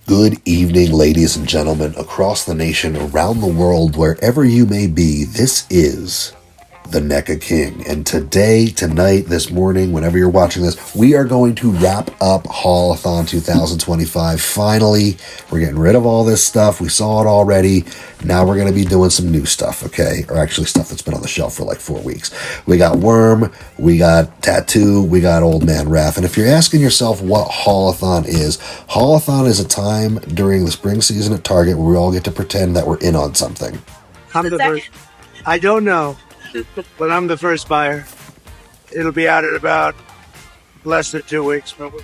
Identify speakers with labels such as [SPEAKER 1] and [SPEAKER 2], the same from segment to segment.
[SPEAKER 1] Good evening, ladies and gentlemen, across the nation, around the world, wherever you may be. This is the NECA King. And today, tonight, this morning, whenever you're watching this, we are going to wrap up HAULATHON 2025. Finally, we're getting rid of all this stuff. We saw it already. Now we're going to be doing some new stuff, okay? Or actually stuff that's been on the shelf for like 4 weeks. We got WRYM, we got Tattoo, we got Old Man RAPH. And if you're asking yourself what HAULATHON is a time during the spring season at Target where we all get to pretend that we're in on something.
[SPEAKER 2] I don't know. But I'm the first buyer. It'll be out in about less than 2 weeks, probably.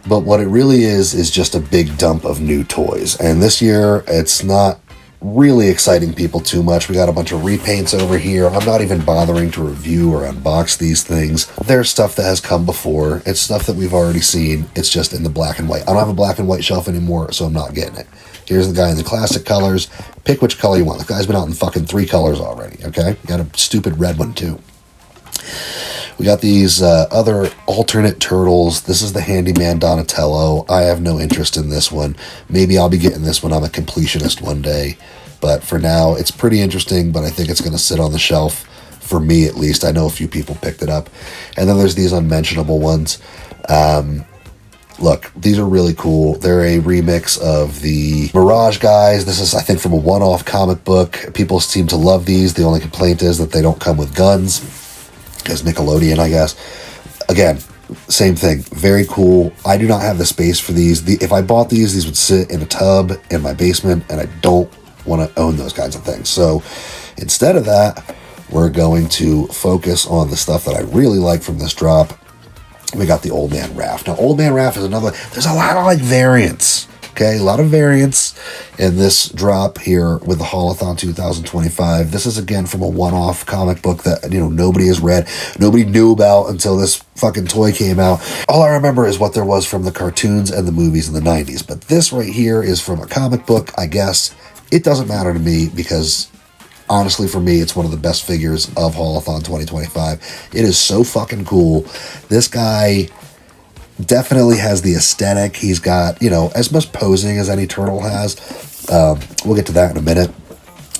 [SPEAKER 1] But what it really is just a big dump of new toys. And this year, it's not really exciting people too much. We got a bunch of repaints over here. I'm not even bothering to review or unbox these things. There's stuff that has come before. It's stuff that we've already seen. It's just in the black and white. I don't have a black and white shelf anymore, so I'm not getting it. Here's the guy in the classic colors. Pick which color you want. The guy's been out in fucking 3 colors already, okay? Got a stupid red one, too. We got these other alternate turtles. This is the Handyman Donatello. I have no interest in this one. Maybe I'll be getting this one. I'm a completionist one day. But for now, it's pretty interesting, but I think it's going to sit on the shelf, for me at least. I know a few people picked it up. And then there's these unmentionable ones. Look, these are really cool. They're a remix of the Mirage guys. This is, I think, from a one-off comic book. People seem to love these. The only complaint is that they don't come with guns, because Nickelodeon, I guess. Again, same thing. Very cool. I do not have the space for these. If I bought these would sit in a tub in my basement, and I don't want to own those kinds of things. So instead of that, we're going to focus on the stuff that I really like from this drop. We got the Old Man RAPH. Now, Old Man RAPH is another... There's a lot of, like, variants, okay? A lot of variants in this drop here with the HAULATHON 2025. This is, again, from a one-off comic book that, nobody has read, nobody knew about until this fucking toy came out. All I remember is what there was from the cartoons and the movies in the 90s. But this right here is from a comic book, I guess. It doesn't matter to me because... Honestly, for me, it's one of the best figures of HAULATHON 2025. It is so fucking cool. This guy definitely has the aesthetic. He's got, as much posing as any turtle has. We'll get to that in a minute.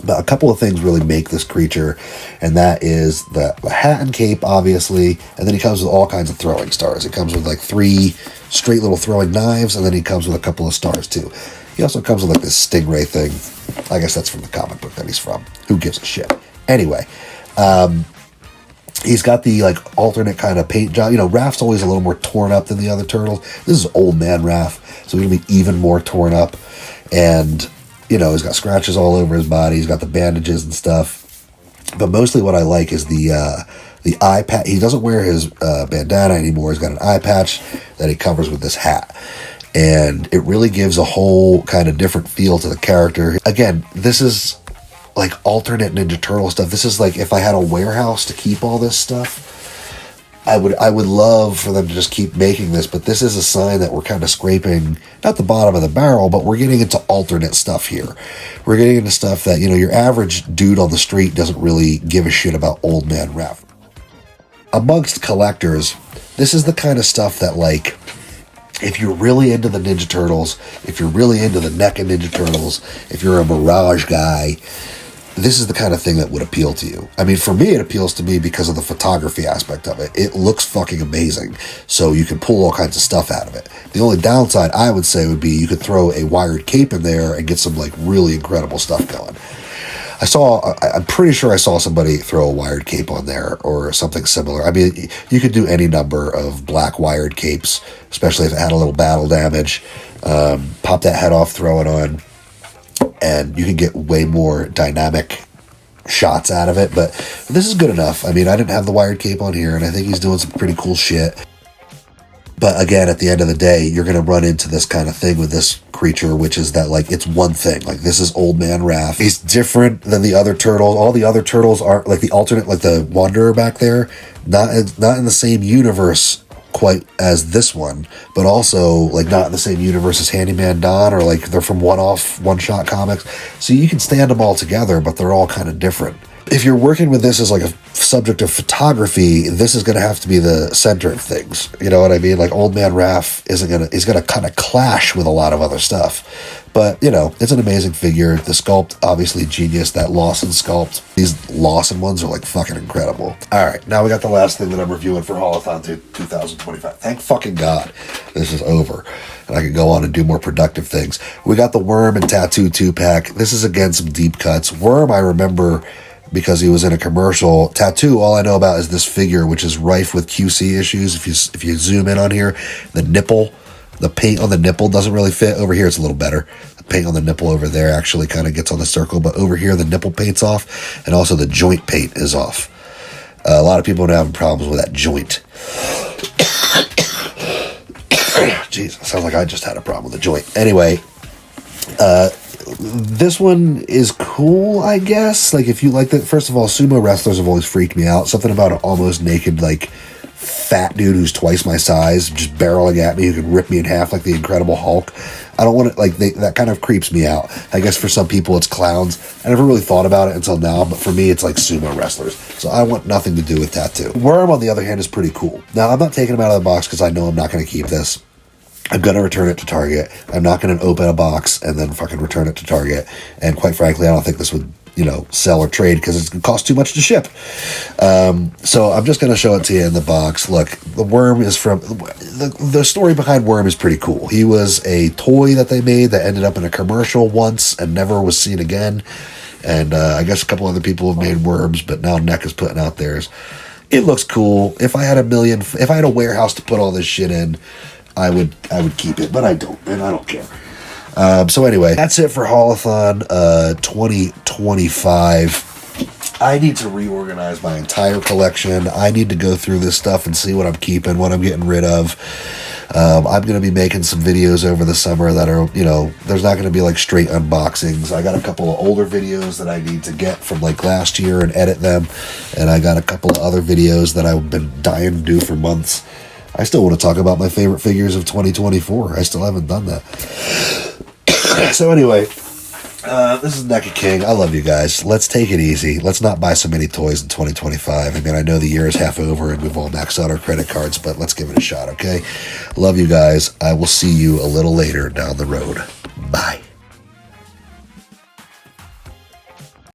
[SPEAKER 1] But a couple of things really make this creature, and that is the hat and cape, obviously, and then he comes with all kinds of throwing stars. He comes with like 3 straight little throwing knives, and then he comes with a couple of stars, too. He also comes with like this stingray thing. I guess that's from the comic book that he's from. Who gives a shit? Anyway, he's got the like alternate kind of paint job. RAPH's always a little more torn up than the other turtles. This is Old Man RAPH, so he's gonna be even more torn up. And he's got scratches all over his body. He's got the bandages and stuff. But mostly what I like is the eye patch. He doesn't wear his bandana anymore. He's got an eye patch that he covers with this hat. And it really gives a whole kind of different feel to the character. Again, this is like alternate Ninja Turtle stuff. This is like if I had a warehouse to keep all this stuff, I would love for them to just keep making this. But this is a sign that we're kind of scraping, not the bottom of the barrel, but we're getting into alternate stuff here. We're getting into stuff that, your average dude on the street doesn't really give a shit about Old Man RAPH. Amongst collectors, this is the kind of stuff that, like, if you're really into the Ninja Turtles, if you're really into the NECA Ninja Turtles, if you're a Mirage guy, this is the kind of thing that would appeal to you. I mean, for me, it appeals to me because of the photography aspect of it. It looks fucking amazing, so you can pull all kinds of stuff out of it. The only downside, I would say, would be you could throw a wired cape in there and get some, like, really incredible stuff going. I'm pretty sure I saw somebody throw a wired cape on there or something similar. I mean, you could do any number of black wired capes, especially if it had a little battle damage. Pop that head off, throw it on, and you can get way more dynamic shots out of it. But this is good enough. I mean, I didn't have the wired cape on here, and I think he's doing some pretty cool shit. But again, at the end of the day, you're going to run into this kind of thing with this creature, which is that, like, it's one thing. Like, this is Old Man RAPH. He's different than the other turtles. All the other turtles are, like, the alternate, like the Wanderer back there, not in the same universe quite as this one, but also, like, not in the same universe as Handyman Don, or, like, they're from one-shot comics. So you can stand them all together, but they're all kind of different. If you're working with this as like a subject of photography, this is going to have to be the center of things. You know what I mean? Like Old Man Raph is going to kind of clash with a lot of other stuff. But, you know, it's an amazing figure. The sculpt, obviously genius. That Lawson sculpt. These Lawson ones are like fucking incredible. All right, now we got the last thing that I'm reviewing for HAULATHON 2025. Thank fucking God this is over. And I can go on and do more productive things. We got the WRYM and Tattoo 2-pack. This is, again, some deep cuts. WRYM, I remember because he was in a commercial. Tattoo, all I know about is this figure, which is rife with QC issues. If you zoom in on here, the nipple, the paint on the nipple doesn't really fit. Over here, it's a little better. The paint on the nipple over there actually kind of gets on the circle, but over here, the nipple paint's off, and also the joint paint is off. A lot of people are having problems with that joint. Jeez, sounds like I just had a problem with the joint. Anyway, this one is cool, I guess. Like, if you like that, first of all, sumo wrestlers have always freaked me out. Something about an almost naked, like, fat dude who's twice my size just barreling at me who can rip me in half like the Incredible Hulk. I don't want to, like, that kind of creeps me out. I guess for some people it's clowns. I never really thought about it until now, but for me it's like sumo wrestlers. So I want nothing to do with Tattoo. WRYM, on the other hand, is pretty cool. Now, I'm not taking him out of the box because I know I'm not going to keep this. I'm going to return it to Target. I'm not going to open a box and then fucking return it to Target. And quite frankly, I don't think this would, you know, sell or trade because it's going to cost too much to ship. So I'm just going to show it to you in the box. Look, the WRYM is from... The story behind WRYM is pretty cool. He was a toy that they made that ended up in a commercial once and never was seen again. And I guess a couple other people have made WRYMs, but now NEC is putting out theirs. It looks cool. If I had a warehouse to put all this shit in, I would keep it, but I don't, and I don't care. So anyway, that's it for HAULATHON 2025. I need to reorganize my entire collection. I need to go through this stuff and see what I'm keeping, what I'm getting rid of. I'm going to be making some videos over the summer that are, you know, there's not going to be like straight unboxings. I got a couple of older videos that I need to get from like last year and edit them. And I got a couple of other videos that I've been dying to do for months. I still want to talk about my favorite figures of 2024. I still haven't done that. So anyway, this is NECA King. I love you guys. Let's take it easy. Let's not buy so many toys in 2025. I mean, I know the year is half over and we've all maxed out our credit cards, but let's give it a shot, okay? Love you guys. I will see you a little later down the road. Bye.